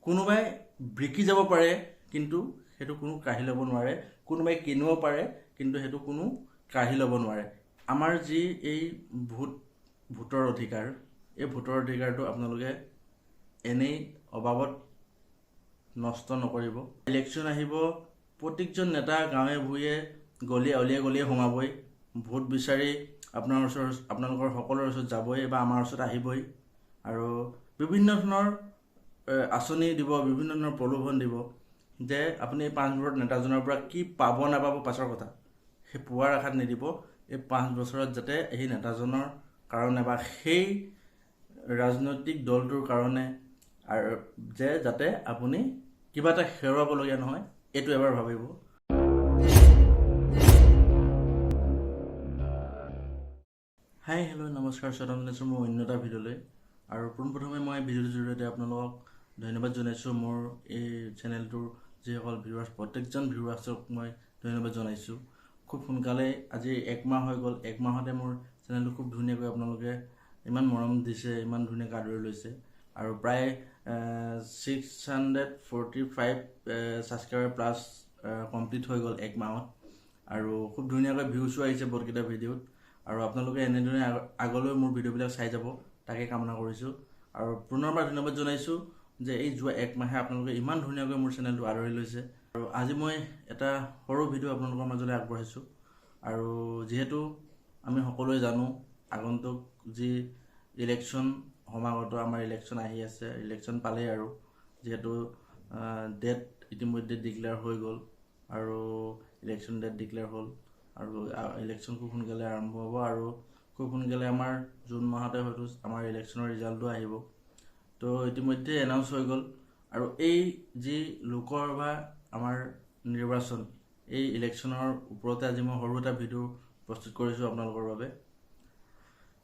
কোনোবাই বিকি যাব পাৰে কিন্তু সেইটো কোনো কাঢ়ি ল'ব নোৱাৰে, কোনোবাই কিনিব পাৰে কিন্তু সেইটো কোনো কাঢ়ি ল'ব নোৱাৰে। আমাৰ যি এই ভোটৰ অধিকাৰ, এই ভোটৰ অধিকাৰটো আপোনালোকে এনেই অবাবত নষ্ট নকৰিব। ইলেকশ্যন আহিব, প্ৰত্যেকজন নেতা গাঁৱে ভূঞে গলিয়ে সোমাবই, ভোট বিচাৰি আপোনালোকৰ সকলোৰে ওচৰত যাবই বা আমাৰ ওচৰত আহিবই আৰু বিভিন্ন ধৰণৰ আঁচনি দিব, বিভিন্ন ধৰণৰ প্ৰলোভন দিব যে আপুনি এই 5 বছৰত নেতাজনৰ পৰা কি পাব নাপাব পাছৰ কথা, সেই পোৱাৰ আশাত নিদিব। এই 5 বছৰত যাতে এই নেতাজনৰ কাৰণে বা সেই ৰাজনৈতিক দলটোৰ কাৰণে আৰু যাতে আপুনি কিবা এটা হেৰুৱাবলগীয়া নহয়, এইটো এবাৰ ভাবিব। হাই হেল্ল' নমস্কাৰ, স্বাগতম জনাইছোঁ মোৰ অন্য এটা ভিডিঅ'লৈ। আৰু পোনপ্ৰথমে মই ভিডিঅ'টোৰ জৰিয়তে আপোনালোকক ধন্যবাদ জনাইছোঁ। মোৰ এই চেনেলটোৰ যিসকল ভিউৱাৰ্ছ, প্ৰত্যেকজন ভিউৱাৰ্ছক মই ধন্যবাদ জনাইছোঁ। খুব সোনকালে আজি 1 মাহ হৈ গ'ল, 1 মাহতে মোৰ চেনেলটো খুব ধুনীয়াকৈ আপোনালোকে ইমান মৰম দিছে, ইমান ধুনীয়াকৈ আদৰি লৈছে আৰু প্ৰায় 645 ছাবস্ক্ৰাইবাৰ প্লাছ কমপ্লিট হৈ গ'ল 1 মাহত আৰু খুব ধুনীয়াকৈ ভিউছো আহিছে বহুতকেইটা ভিডিঅ'ত। আৰু আপোনালোকে এনেদৰে আগলৈ মোৰ ভিডিঅ'বিলাক চাই যাব, তাকে কামনা কৰিছোঁ। আৰু পুনৰবাৰ ধন্যবাদ জনাইছোঁ যে এই যোৱা 1 মাহে আপোনালোকে ইমান ধুনীয়াকৈ মোৰ চেনেলটো আদৰি লৈছে। আৰু আজি মই এটা সৰু ভিডিঅ' আপোনালোকৰ মাজলৈ আগবঢ়াইছোঁ। আৰু যিহেতু আমি সকলোৱে জানো আগন্তুক যি ইলেকশ্যন সমাগত, আমাৰ ইলেকশ্যন আহি আছে, ইলেকশ্যন পালেই আৰু যিহেতু ডেট ইতিমধ্যে ডিক্লেয়াৰ হৈ গ'ল আৰু ইলেকশ্যন ডেট ডিক্লেয়াৰ হ'ল আৰু ইলেকশ্যন খুব সোনকালে আৰম্ভ হ'ব আৰু খুব সোনকালে আমাৰ জুন মাহতে হয়তো আমাৰ ইলেকশ্যনৰ ৰিজাল্টটো আহিব। তো ইতিমধ্যে এনাউন্স হৈ গ'ল আৰু এই যি লোকসভা আমাৰ নিৰ্বাচন, এই ইলেকশ্যনৰ ওপৰতে আজি মই সৰু এটা ভিডিঅ' প্ৰস্তুত কৰিছোঁ আপোনালোকৰ বাবে।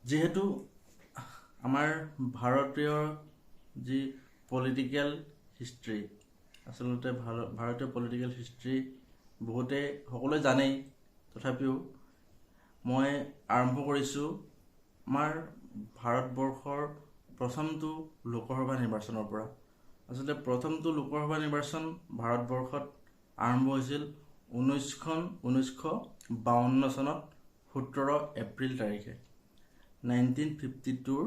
যিহেতু আমাৰ ভাৰতীয় যি পলিটিকেল হিষ্ট্ৰী, আচলতে ভাৰতীয় পলিটিকেল হিষ্ট্ৰী বহুতে সকলোৱে জানেই, তথাপিও মই আৰম্ভ কৰিছোঁ আমাৰ ভাৰতবৰ্ষৰ প্ৰথমটো লোকসভা নিৰ্বাচনৰ পৰা। আচলতে প্ৰথমটো লোকসভা নিৰ্বাচন ভাৰতবৰ্ষত আৰম্ভ হৈছিল 1952 চনত 17 এপ্ৰিল তাৰিখে। 1952ৰ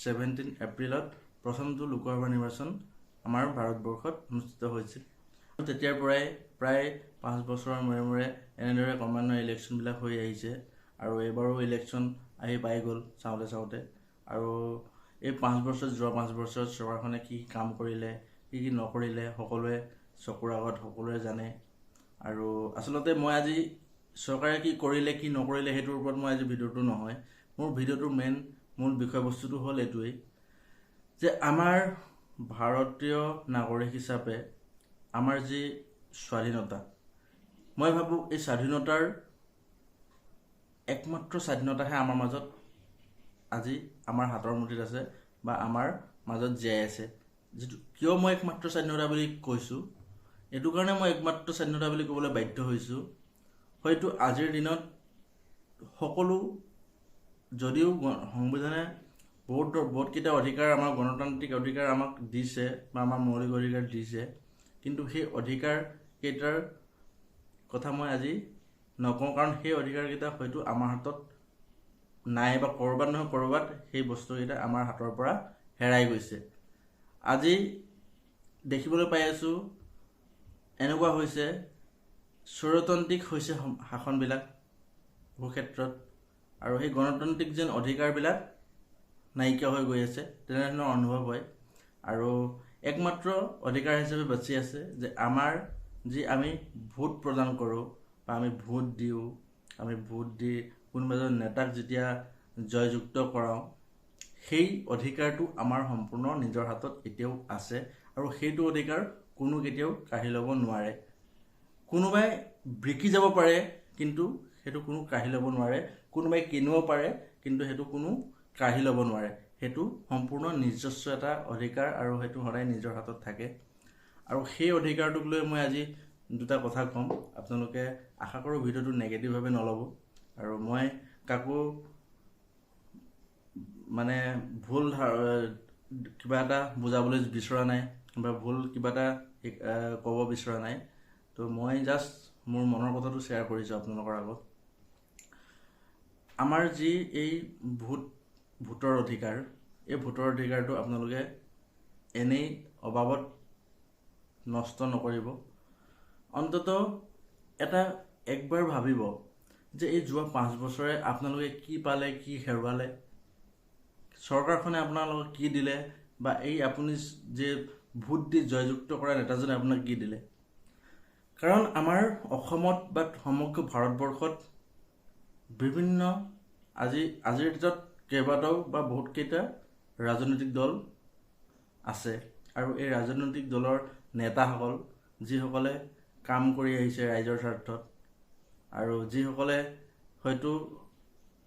17 এপ্ৰিলত প্ৰথমটো লোকসভা নিৰ্বাচন আমাৰ ভাৰতবৰ্ষত অনুষ্ঠিত হৈছিল। তেতিয়াৰ পৰাই প্ৰায় 5 বছৰৰ মূৰে এনেদৰে ক্ৰমান্বয়ে ইলেকশ্যনবিলাক হৈ আহিছে আৰু এইবাৰো ইলেকশ্যন আহি পাই গ'ল চাওঁতে। আৰু এই 5 বছৰত, যোৱা 5 বছৰত চৰকাৰখনে কি কাম কৰিলে, কি নকৰিলে সকলোৱে চকুৰ আগত, সকলোৱে জানে। আৰু আচলতে মই আজি চৰকাৰে কি কৰিলে কি নকৰিলে সেইটোৰ ওপৰত মই আজি ভিডিঅ'টো নহয়, মোৰ ভিডিঅ'টোৰ মূল বিষয়বস্তুটো হ'ল এইটোৱেই যে আমাৰ ভাৰতীয় নাগৰিক হিচাপে আমাৰ যি স্বাধীনতা, মই ভাবোঁ এই স্বাধীনতাৰ একমাত্ৰ স্বাধীনতাহে আমাৰ মাজত আজি আমাৰ হাতৰ মুঠিত আছে বা আমাৰ মাজত জীয়াই আছে। যিটো কিয় মই একমাত্ৰ স্বাধীনতা বুলি কৈছোঁ, এইটো কাৰণে মই একমাত্ৰ স্বাধীনতা বুলি ক'বলৈ বাধ্য হৈছোঁ। হয়তো আজিৰ দিনত সকলো, যদিও সংবিধানে বহুতকেইটা অধিকাৰ, আমাৰ গণতান্ত্ৰিক অধিকাৰ আমাক দিছে বা আমাৰ মৌলিক অধিকাৰ দিছে, কিন্তু সেই অধিকাৰ কেইটাৰ কথা মই আজি নকওঁ, কাৰণ সেই অধিকাৰকেইটা হয়তো আমাৰ হাতত নাই বা ক'ৰবাত নহয় ক'ৰবাত সেই বস্তুকেইটা আমাৰ হাতৰ পৰা হেৰাই গৈছে। আজি দেখিবলৈ পাই আছোঁ এনেকুৱা হৈছে, স্বৈৰতান্ত্ৰিক হৈছে শাসনবিলাক বহু ক্ষেত্ৰত আৰু সেই গণতান্ত্ৰিক যেন অধিকাৰবিলাক নাইকিয়া হৈ গৈ আছে, তেনেধৰণৰ অনুভৱ হয়। আৰু একমাত্ৰ অধিকাৰ হিচাপে বাচি আছে যে আমাৰ যি আমি ভোট প্ৰদান কৰোঁ বা আমি ভোট দিওঁ, আমি ভোট দি কোনোবা এজন নেতাক যেতিয়া জয়যুক্ত কৰাওঁ, সেই অধিকাৰটো আমাৰ সম্পূৰ্ণ নিজৰ হাতত এতিয়াও আছে আৰু সেইটো অধিকাৰ কোনো কেতিয়াও কাঢ়ি ল'ব নোৱাৰে। কোনোবাই বিকি যাব পাৰে কিন্তু সেইটো কোনো কাঢ়ি ল'ব নোৱাৰে, কোনোবাই কিনিব পাৰে কিন্তু সেইটো কোনো কাঢ়ি ল'ব নোৱাৰে। সেইটো সম্পূৰ্ণ নিজস্ব এটা অধিকাৰ আৰু সেইটো সদায় নিজৰ হাতত থাকে। আৰু সেই অধিকাৰটোক লৈ মই আজি দুটা কথা ক'ম, আপোনালোকে আশা কৰোঁ ভিডিঅ'টো নেগেটিভভাৱে নল'ব। আৰু মই কাকো মানে ভুল কিবা এটা বুজাবলৈ বিচৰা নাই, বা ভুল কিবা এটা ক'ব বিচৰা নাই। তো মই জাষ্ট মোৰ মনৰ কথাটো শ্বেয়াৰ কৰিছোঁ আপোনালোকৰ আগত। আমাৰ যি এই ভোটৰ অধিকাৰ, এই ভোটৰ অধিকাৰটো আপোনালোকে এনেই অবাবত নষ্ট নকৰিব। অন্ততঃ একবাৰ ভাবিব যে এই যোৱা 5 বছৰে আপোনালোকে কি পালে, কি হেৰুৱালে, চৰকাৰখনে আপোনালোকক কি দিলে, বা এই আপুনি যে ভোট দি জয়যুক্ত কৰা নেতাজনে আপোনাক কি দিলে। কাৰণ আমাৰ অসমত বা সমগ্ৰ ভাৰতবৰ্ষত বিভিন্ন আজিৰ ডেটত কেইবাটাও বা বহুতকেইটা ৰাজনৈতিক দল আছে, আৰু এই ৰাজনৈতিক দলৰ নেতাসকল যিসকলে কাম কৰি আহিছে ৰাইজৰ স্বাৰ্থত, আৰু যিসকলে হয়তো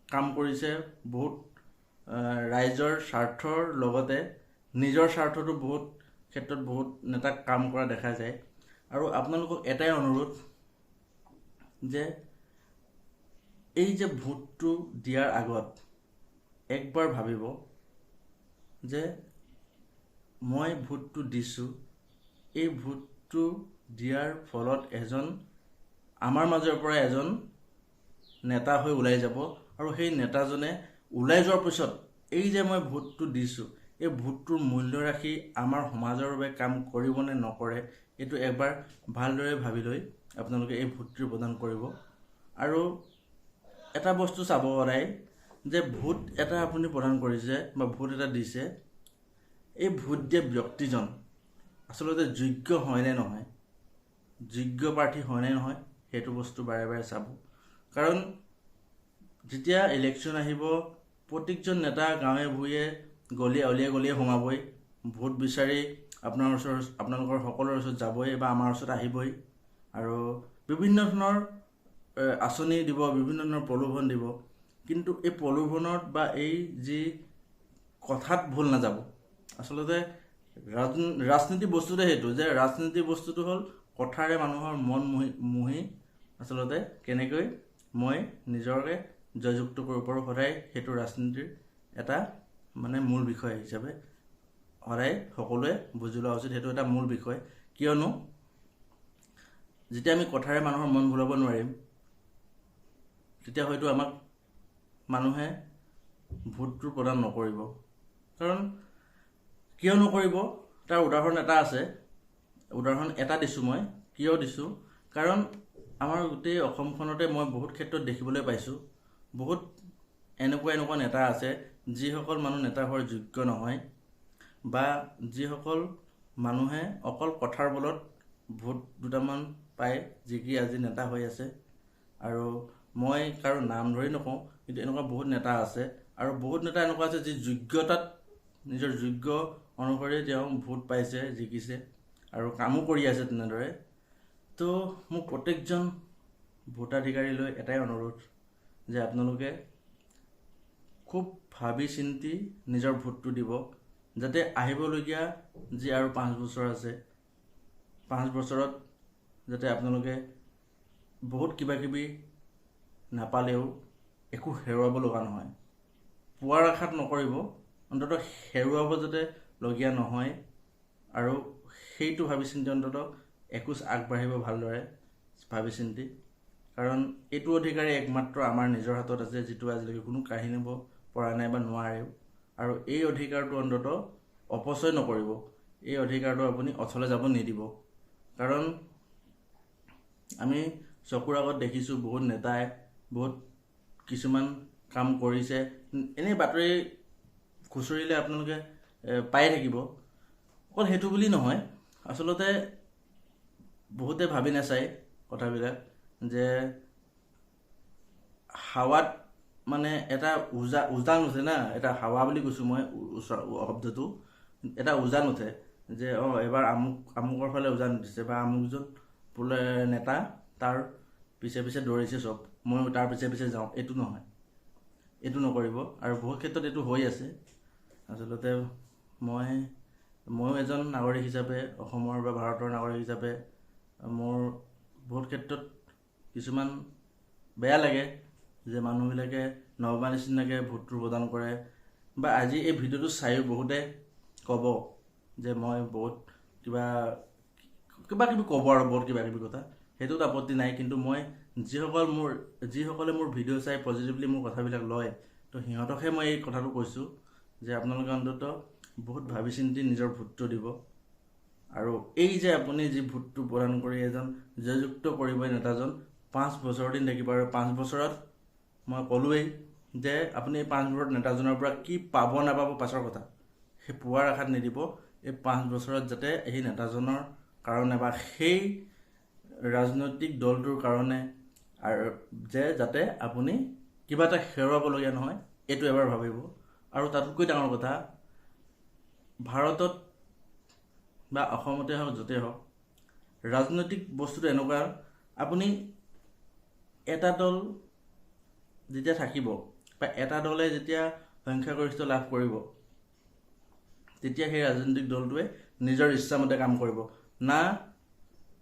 কাম কৰিছে বহুত ৰাইজৰ স্বাৰ্থৰ লগতে নিজৰ স্বাৰ্থতো বহুত ক্ষেত্ৰত বহুত নেতাক কাম কৰা দেখা যায়। আৰু আপোনালোকক এটাই অনুৰোধ যে এই যে ভোটটো দিয়াৰ আগত একবাৰ ভাবিব যে মই ভোটটো দিছোঁ, এই ভোটটো দিয়াৰ ফলত আমাৰ মাজৰ পৰা এজন নেতা হৈ ওলাই যাব, আৰু সেই নেতাজনে ওলাই যোৱাৰ পিছত এই যে মই ভোটটো দিছোঁ, এই ভোটটোৰ মূল্য ৰাখি আমাৰ সমাজৰ বাবে কাম কৰিব নে নকৰে, এইটো এবাৰ ভালদৰে ভাবি লৈ আপোনালোকে এই ভোটটো প্ৰদান কৰিব। আৰু এটা বস্তু চাব সদায় যে ভোট এটা আপুনি প্ৰদান কৰিছে বা ভোট এটা দিছে, এই ভোট দিয়া ব্যক্তিজন আচলতে যোগ্য হয় নে নহয়, যোগ্য প্ৰাৰ্থী হয় নে নহয়, সেইটো বস্তু বাৰে বাৰে চাব। কাৰণ যেতিয়া ইলেকশ্যন আহিব, প্ৰত্যেকজন নেতা গাঁৱে ভূঞে অলিয়ে গলিয়ে সোমাবই, ভোট বিচাৰি আপোনালোকৰ সকলোৰে ওচৰত যাবই বা আমাৰ ওচৰত আহিবই, আৰু বিভিন্ন ধৰণৰ আঁচনি দিব, বিভিন্ন ধৰণৰ প্ৰলোভন দিব। কিন্তু এই প্ৰলোভনত বা এই যি কথাত ভুল নাযাব। আচলতে ৰাজনীতি বস্তুতে সেইটো, যে ৰাজনীতি বস্তুটো হ'ল কথাৰে মানুহৰ মন মুহি আচলতে কেনেকৈ মই নিজকে জয়যুক্ত কৰিব পাৰোঁ, সদায় সেইটো ৰাজনীতিৰ এটা মূল বিষয় হিচাপে সদায় সকলোৱে বুজি লোৱা উচিত। সেইটো এটা মূল বিষয়, কিয়নো যেতিয়া আমি কথাৰে মানুহৰ মন ভুলাব নোৱাৰিম, তেতিয়া হয়তো আমাক মানুহে ভোটটো প্ৰদান নকৰিব। কাৰণ কিয় নকৰিব তাৰ উদাহৰণ এটা আছে, উদাহৰণ এটা দিছোঁ মই। কিয় দিছোঁ, কাৰণ আমাৰ গোটেই অসমখনতে মই বহুত ক্ষেত্ৰত দেখিবলৈ পাইছোঁ, বহুত এনেকুৱা নেতা আছে যিসকল মানুহ নেতা হোৱাৰ যোগ্য নহয়, বা যিসকল মানুহে অকল কথাৰ বলত ভোট দুটামান পাই জিকি আজি নেতা হৈ আছে। আৰু মই কাৰো নাম ধৰি নকওঁ, কিন্তু এনেকুৱা বহুত নেতা আছে, আৰু বহুত নেতা এনেকুৱা আছে যি যোগ্যতাত নিজৰ যোগ্য অনুসৰি তেওঁ ভোট পাইছে, জিকিছে, আৰু কামো কৰি আছে তেনেদৰে। তো মোক প্ৰত্যেকজন ভোটাধিকাৰীলৈ এটাই অনুৰোধ যে আপোনালোকে খুব ভাবি চিন্তি নিজৰ ভোটটো দিব, যাতে আহিবলগীয়া যি আৰু 5 বছৰ আছে, 5 বছৰত যাতে আপোনালোকে বহুত কিবাকিবি নাপালেও একো হেৰুৱাব লগা নহয়। পোৱাৰ আশাত নকৰিব, অন্ততঃ হেৰুৱাব যাতে লগীয়া নহয়, আৰু সেইটো ভাবি চিন্তি অন্ততঃ এখোজ আগবাঢ়িব ভালদৰে ভাবি চিন্তি। কাৰণ এইটো অধিকাৰী একমাত্ৰ আমাৰ নিজৰ হাতত আছে, যিটো আজিলৈকে কোনো কাঢ়ি নিব পৰা নাই বা নোৱাৰেও। আৰু এই অধিকাৰটো অন্ততঃ অপচয় নকৰিব, এই অধিকাৰটো আপুনি অথলে যাব নিদিব। কাৰণ আমি চকুৰ আগত দেখিছোঁ বহুত নেতাই বহুত কিছুমান কাম কৰিছে, এনেই বাতৰি খুচৰিলে আপোনালোকে পাই থাকিব। অকল সেইটো বুলি নহয়, আচলতে বহুতে ভাবি নাচায় কথাবিলাক, যে হাৱাত এটা উজান উঠে না, এটা হাৱা বুলি কৈছোঁ মই শব্দটো, এটা উজান উঠে যে এবাৰ আমুকৰ ফালে উজান উঠিছে, বা আমুকজন বোলে নেতা তাৰ পিছে পিছে দৌৰিছে চব, ময়ো তাৰ পিছে পিছে যাওঁ। এইটো নহয়, এইটো নকৰিব। আৰু বহুত ক্ষেত্ৰত এইটো হৈ আছে। আচলতে ময়ো এজন নাগৰিক হিচাপে, অসমৰ বা ভাৰতৰ নাগৰিক হিচাপে মোৰ বহুত ক্ষেত্ৰত কিছুমান বেয়া লাগে যে মানুহবিলাকে নভবা নিচিনাকৈ ভোটটো প্ৰদান কৰে, বা আজি এই ভিডিঅ'টো চায়ো বহুতে ক'ব যে মই বহুত কিবা কিবা কিবি ক'ব আৰু বহুত কিবা কিবি কথা, সেইটোত আপত্তি নাই। কিন্তু মই যিসকলে মোৰ ভিডিঅ' চাই পজিটিভলি মোৰ কথাবিলাক লয়, তো সিহঁতকহে মই এই কথাটো কৈছোঁ যে আপোনালোকে অন্ততঃ বহুত ভাবি চিন্তি নিজৰ ভোটটো দিব। আৰু এই যে আপুনি যি ভোটটো প্ৰদান কৰি এজন জয়যুক্ত কৰিব এই নেতাজন 5 বছৰ দিন থাকিব, আৰু 5 বছৰত মই ক'লোৱেই যে আপুনি এই 5 বছৰত নেতাজনৰ পৰা কি পাব নাপাব পাছৰ কথা, সেই পোৱাৰ আশাত নিদিব। এই 5 বছৰত যাতে এই নেতাজনৰ কাৰণে বা সেই ৰাজনৈতিক দলটোৰ কাৰণে আৰু যাতে আপুনি কিবা এটা হেৰুৱাবলগীয়া নহয়, এইটো এবাৰ ভাবিব। আৰু তাতোতকৈ ডাঙৰ কথা, ভাৰতত বা অসমতে হওক য'তেই হওক, ৰাজনৈতিক বস্তুটো এনেকুৱা, আপুনি এটা দল যেতিয়া থাকিব বা এটা দলে যেতিয়া সংখ্যাগৰিষ্ঠ লাভ কৰিব, তেতিয়া সেই ৰাজনৈতিক দলটোৱে নিজৰ ইচ্ছামতে কাম কৰিব, না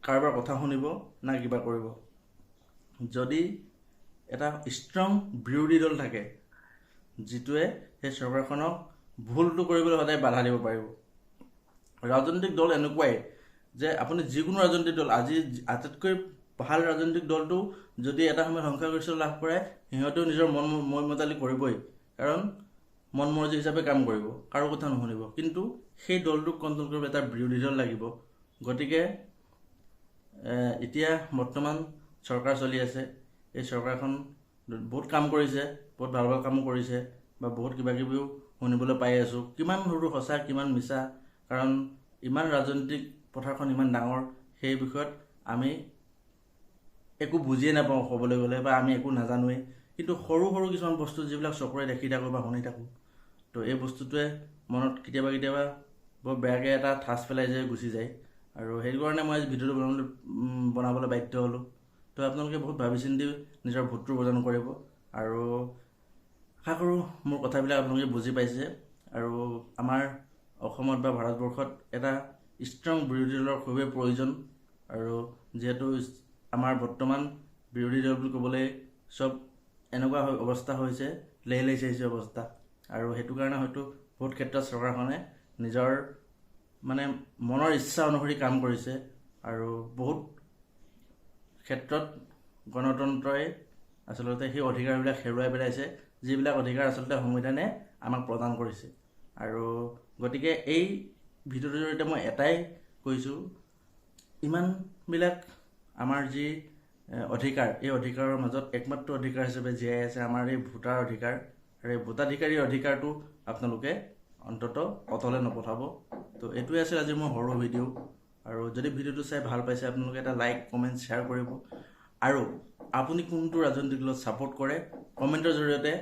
কাৰোবাৰ কথা শুনিব, না কিবা কৰিব। যদি এটা ষ্ট্ৰং বিৰোধী দল থাকে, যিটোৱে সেই চৰকাৰখনক ভুলটো কৰিবলৈ সদায় বাধা দিব পাৰিব। ৰাজনৈতিক দল এনেকুৱাই যে আপুনি যিকোনো ৰাজনৈতিক দল, আজি আটাইতকৈ ভাল ৰাজনৈতিক দলটো যদি এটা সময়ত সংখ্যাগৰিষ্ঠ লাভ কৰে, সিহঁতেও নিজৰ মন মতালি কৰিবই, কাৰণ মন মৰ্জি হিচাপে কাম কৰিব, কাৰো কথা নুশুনিব। কিন্তু সেই দলটোক কণ্ট্ৰল কৰিবলৈ এটা বিৰোধী দল লাগিব। গতিকে এতিয়া বৰ্তমান চৰকাৰ চলি আছে, এই চৰকাৰখন বহুত কাম কৰিছে, বহুত ভাল ভাল কামো কৰিছে, বা বহুত কিবা কিবিও শুনিবলৈ পাই আছোঁ। কিমান সৰু সঁচা কিমান মিছা, কাৰণ ইমান ৰাজনৈতিক পথাৰখন ইমান ডাঙৰ, সেই বিষয়ত আমি একো বুজিয়ে নাপাওঁ ক'বলৈ গ'লে, বা আমি একো নাজানোৱেই। কিন্তু সৰু সৰু কিছুমান বস্তু যিবিলাক চকুৰে দেখি থাকোঁ বা শুনি থাকোঁ, তো এই বস্তুটোৱে মনত কেতিয়াবা বৰ বেয়াকৈ এটা ঠাচ পেলাই যে গুচি যায়। আৰু সেইটো কাৰণে মই আজি ভিডিঅ'টো বনাবলৈ বাধ্য হ'লোঁ। তো আপোনালোকে বহুত ভাবি চিন্তি নিজৰ ভোটটো প্ৰদান কৰিব, আৰু আশা কৰোঁ মোৰ কথাবিলাক আপোনালোকে বুজি পাইছে। আৰু আমাৰ অসমত বা ভাৰতবৰ্ষত এটা ষ্ট্ৰং বিৰোধী দলৰ খুবেই প্ৰয়োজন। আৰু যিহেতু আমাৰ বৰ্তমান বিৰোধী দল বুলি ক'বলৈ চব এনেকুৱা অৱস্থা হৈছে, লেহেলাই চাইছে অৱস্থা। আৰু সেইটো কাৰণে হয়তো বহুত ক্ষেত্ৰত চৰকাৰখনে নিজৰ মনৰ ইচ্ছা অনুসৰি কাম কৰিছে, আৰু বহুত ক্ষেত্ৰত গণতন্ত্ৰই আচলতে সেই অধিকাৰবিলাক হেৰুৱাই পেলাইছে, যিবিলাক অধিকাৰ আচলতে সংবিধানে আমাক প্ৰদান কৰিছে। আৰু গতিকে এই ভিডিঅ'টোৰ জৰিয়তে মই এটাই কৈছোঁ, ইমানবিলাক আমাৰ যি অধিকাৰ, এই অধিকাৰৰ মাজত একমাত্ৰ অধিকাৰ হিচাপে জীয়াই আছে আমাৰ এই ভোটাৰ অধিকাৰ। আৰু এই ভোটাধিকাৰী অধিকাৰটো আপোনালোকে অন্ততঃ অতলে নপঠাব। তো এইটোৱে আছিল আজি মোৰ সৰু ভিডিঅ'। আৰু যদি ভিডিঅ'টো চাই ভাল পাইছে, আপোনালোকে এটা লাইক কমেণ্ট শ্বেয়াৰ কৰিব। আৰু আপুনি কোনটো ৰাজনৈতিক দলক ছাপোৰ্ট কৰে, কমেণ্টৰ জৰিয়তে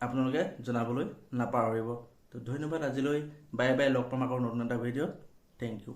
আপোনালোকে জনাবলৈ নাপাহৰিব। তো ধন্যবাদ, আজিলৈ বাই বাই, লগ পাম আকৌ নতুন এটা ভিডিঅ'ত। Thank U.